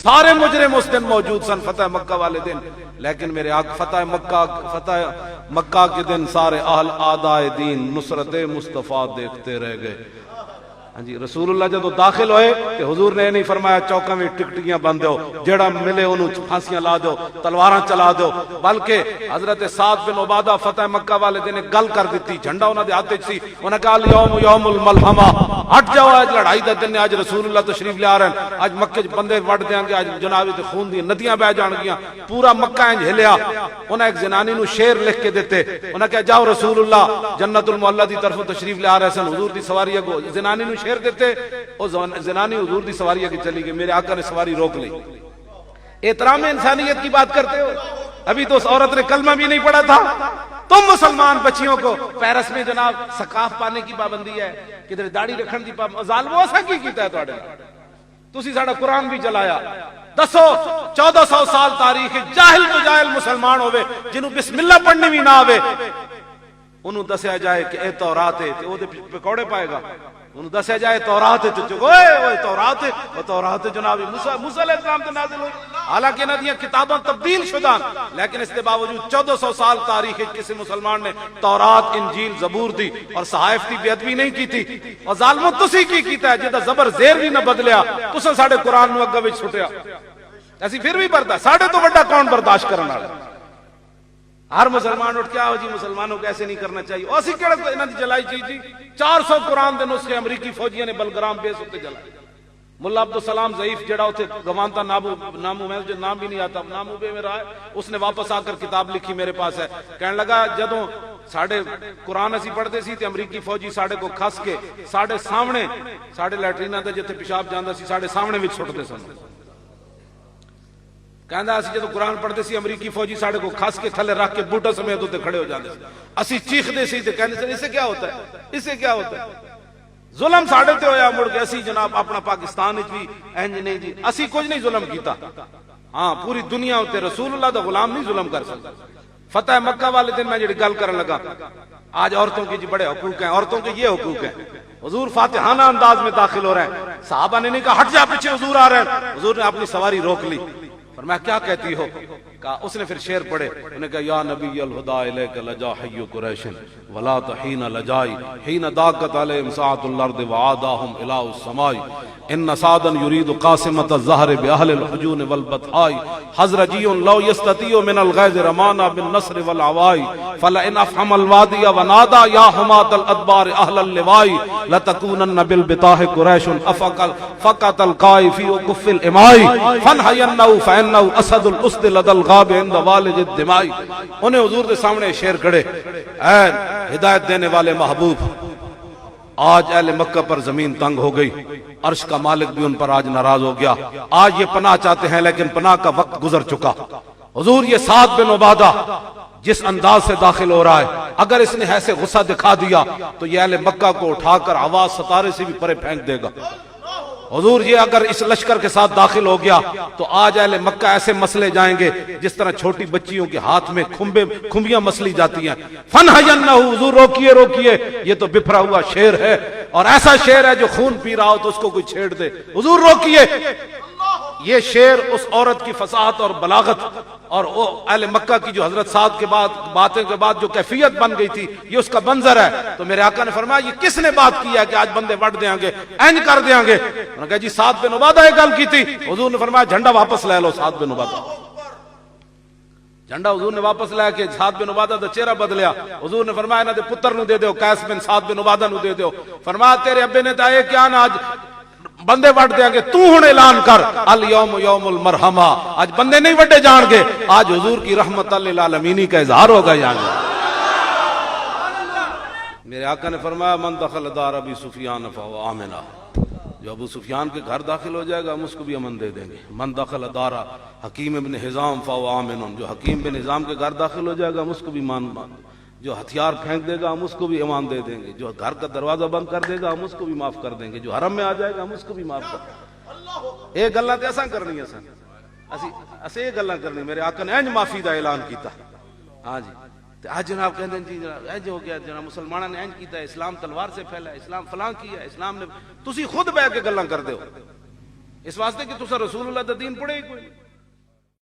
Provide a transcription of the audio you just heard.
سارے مجرم اس دن موجود سن فتح مکہ والے دن، لیکن میرے آقا فتح مکہ کے دن سارے اہل آدائے دین نصرت مصطفیٰ دیکھتے رہ گئے۔ ہاں جی، رسول اللہ جدو داخل ہوئے کہ حضور نے نہیں فرمایا چوکاں میں ٹکٹیاں بند دو، جڑا ملے انہوں پھانسیاں لا دو، تلواراں چلا دو، بلکہ حضرت سعد بن عبادہ فتح مکہ والے دن ایک گل کر دیتی، جھنڈا انہوں نے ہاتھ سی، انہوں نے کہا یوم یوم الملحمہ، ہٹ جاؤ، آج لڑائی دا دن ہے، آج رسول اللہ تشریف لے آ رہے ہیں، آج مکے بندے وڈ دیاں گے، آج جناب تے خون دی ندیاں بہ جان گیاں، پورا مکہ انج ہلیا۔ انہیں ایک زنانی نو شعر لکھ کے دیتے، انہوں نے کہا جاؤ رسول اللہ جنت المعلی دی طرف تشریف لے آ رہے سن، حضور دی سواری کو زنانی نو شعر دیتے، وہ زنانی حضور دی سواری کی چلی گئی، میرے آقا نے سواری روک لی۔ احترام انسانیت کی بات کرتے ہو، ابھی تو اس عورت نے کلمہ بھی نہیں پڑھا تھا، تم مسلمان بچیوں کو پیرس میں جناب سقاف پانے کی پابندی ہے، کدھر داڑھی رکھن کی پابندی، ظالمو ایسا کی کیتا ہے تواڈے نال؟ تسی ساڈا قرآن بھی جلایا۔ دسو 1400 سال تاریخ، جاہل تو جاہل مسلمان ہوئے جنہوں بسم اللہ پڑھنی بھی نہ آوے، انہوں دسیا جائے کہ اے تورات ہے تے او دے پکوڑے پائے گا، انہوں دسیا جائے تورات ہے تو چکوئے تورات ہے، وہ تورات جناب موسیٰ علیہ السلام تے نازل ہوئی، حالانکہ نہ دیا کتاباں تبدیل شدہ، لیکن اس کے باوجود 1400 سال تاریخ کسی مسلمان نے تورات، انجیل، زبور دی اور صحائف دی بے ادبی نہیں کی تھی۔ اور ظالموں تسی کی کیتا ہے جدا زبر زیر بھی نہ بدلیا، تساں ساڈے قرآن نو اگے وچ سٹیا، ایسی پھر بھی بردا ساڈے تو بڑا کون برداشت کرن والا؟ ہر مسلمان اٹھ کے آؤ جی مسلمانوں کو ایسے نہیں کرنا چاہیے، اور اسی کہڑا انہاں دی جلائی چیز جی 400 قرآن دے نسخے امریکی فوجیاں نے بلگرام بیس ہوتے جلائے۔ ملا عبدالسلام ضعیف جڑا ہوتے گوانتا نامو میں جو نام بھی نہیں آتا، نامو بے میں رہا ہے، اس نے واپس آ کر کتاب لکھی میرے پاس ہے، کہنے لگا جدوں ساڑھے قرآن اسی پڑھتے سی تے امریکی فوجی ساڑھے کو کھس کے ساڑھے سامنے ساڑھے لیٹرینہ دے جتے پیشاب جاندہ سی ساڑھے سامنے وچ چھوٹتے سن، کہندا اسی جدوں قرآن پڑھتے سی امریکی فوجی ساڑھے کو کھس کے تھلے رکھ کے بوٹا سمیت ہوتے کھڑے ہو جاندے سی، اسی چیخ دے سی تے کہنے سے اسے کیا ہوتا ہے، اسے کیا ہوتا ہے؟ ظلم ساڑھے تے ہویا مڑ کے اسی جناب اپنا پاکستان وچ بھی انج نہیں جی، اسی کچھ نہیں ظلم کیتا، ہاں پوری دنیا ہوتے رسول اللہ دا غلام نہیں ظلم کر سکتا۔ فتح مکہ والے دن میں جڑی گل کرن لگا، آج عورتوں کی جی بڑے حقوق ہیں، عورتوں کے یہ حقوق ہیں، حضور فاتحانہ انداز میں داخل ہو رہے ہیں، صحابہ نے نہیں کہا ہٹ جا پیچھے حضور آ رہے ہیں، حضور نے اپنی سواری روک لی، فرمایا کیا کہتی ہو؟ کہا اس نے پھر شعر پڑھے، انہوں نے کہا یا نبی الہدا الیک لجا حی قریش ولا تحین لجائی حین داقت علیہم ساعت الارض وعاداہم الہ السمائی ان سعدا یرید قاسمت الزہر باہل الحجون والبطحائی حضرجی لو یستطیع من الغیظ رمانا بالنصر والعوائی فلئن افحم الوادی ونادا یا حمات الادبار اہل اللوائی لتکونن بالبطاح قریش فقط القائی فی کف الامائی فانحینہو فانہو اسد الاسد لدى الغاب عند والج الدمائی۔ انہیں حضور کے سامنے شعر کھڑے، اے ہدایت دینے والے محبوب، آج اہل مکہ پر زمین تنگ ہو گئی، عرش کا مالک بھی ان پر آج ناراض ہو گیا، آج یہ پناہ چاہتے ہیں لیکن پناہ کا وقت گزر چکا۔ حضور یہ سعد بن عبادہ جس انداز سے داخل ہو رہا ہے، اگر اس نے ایسے غصہ دکھا دیا تو یہ اہل مکہ کو اٹھا کر آواز ستارے سے بھی پرے پھینک دے گا۔ حضور یہ اگر اس لشکر کے ساتھ داخل ہو گیا تو آج اہل مکہ ایسے مسلے جائیں گے جس طرح چھوٹی بچیوں کے ہاتھ میں کھمبیاں مسلی جاتی ہیں۔ فَنْحَيَنَّهُ، حضور روکیے روکیے، یہ تو بفرا ہوا شعر ہے، اور ایسا شعر ہے جو خون پی رہا ہو تو اس کو کوئی چھیڑ دے، حضور روکیے۔ یہ شعر اس عورت کی فصاحت اور بلاغت اور اہل مکہ کی جو حضرت سعد کے بعد باتیں کے بعد جو کیفیت بن گئی تھی، یہ اس کا منظر ہے۔ تو میرے آقا نے فرمایا یہ کس نے بات کی ہے کہ آج بندے وٹ دیں گے، اینج کر دیں گے؟ انہوں نے کہا جی سعد بن عبادہ یہ گل کی تھی۔ حضور نے فرمایا جھنڈا واپس لے لو سعد بن عبادہ۔ جھنڈا حضور نے واپس لے کے سعد بن عبادہ دا چہرہ بدلیا۔ حضور نے فرمایا انہاں دے پتر نو دے دیو، قیس بن سعد بن عبادہ نو دے دیو۔ فرمایا تیرے ابے نے تاہے کیا نا آج بندے وٹ دیں گے، تو ہن اعلان کر الیوم یوم المرحمہ، آج بندے نہیں وٹے جان گے، آج حضور کی رحمت للعالمین کا اظہار ہوگا یہاں۔ میرے آقا نے فرمایا من دخل دار ابی سفیان فهو آمن، جو ابو سفیان کے گھر داخل ہو جائے گا ہم اس کو بھی امن دے دیں گے۔ من دخل دار حکیم ابن حزام فهو آمن، جو حکیم بن حزام کے گھر داخل ہو جائے گا ہم اس کو بھی مان، جو ہتھیار پھینک دے گا ہم اس کو بھی امان دے دیں گے، جو گھر کا دروازہ بند کر دے گا ہم اس کو بھی معاف کر دیں گے، جو حرم میں آ جائے گا ہم اس کو بھی معاف کر دیں گے۔ یہ گلاں تے اساں کرنی ہے، اساں یہ گلاں کرنی۔ میرے آقا نے انج معافی دا اعلان کیتا، ہاں جی۔ تے آج جناب کہندے جی جناب انج ہو گیا، جناب مسلماناں نے انج کیتا ہے، اسلام تلوار سے پھیلا ہے، اسلام فلاں کیا ہے، اسلام نے، تسی خود بیٹھ کے گلاں کر دے ہو۔ اس واسطے کہ تسا رسول اللہ دا دین پڑھے ہی کوئی نہیں۔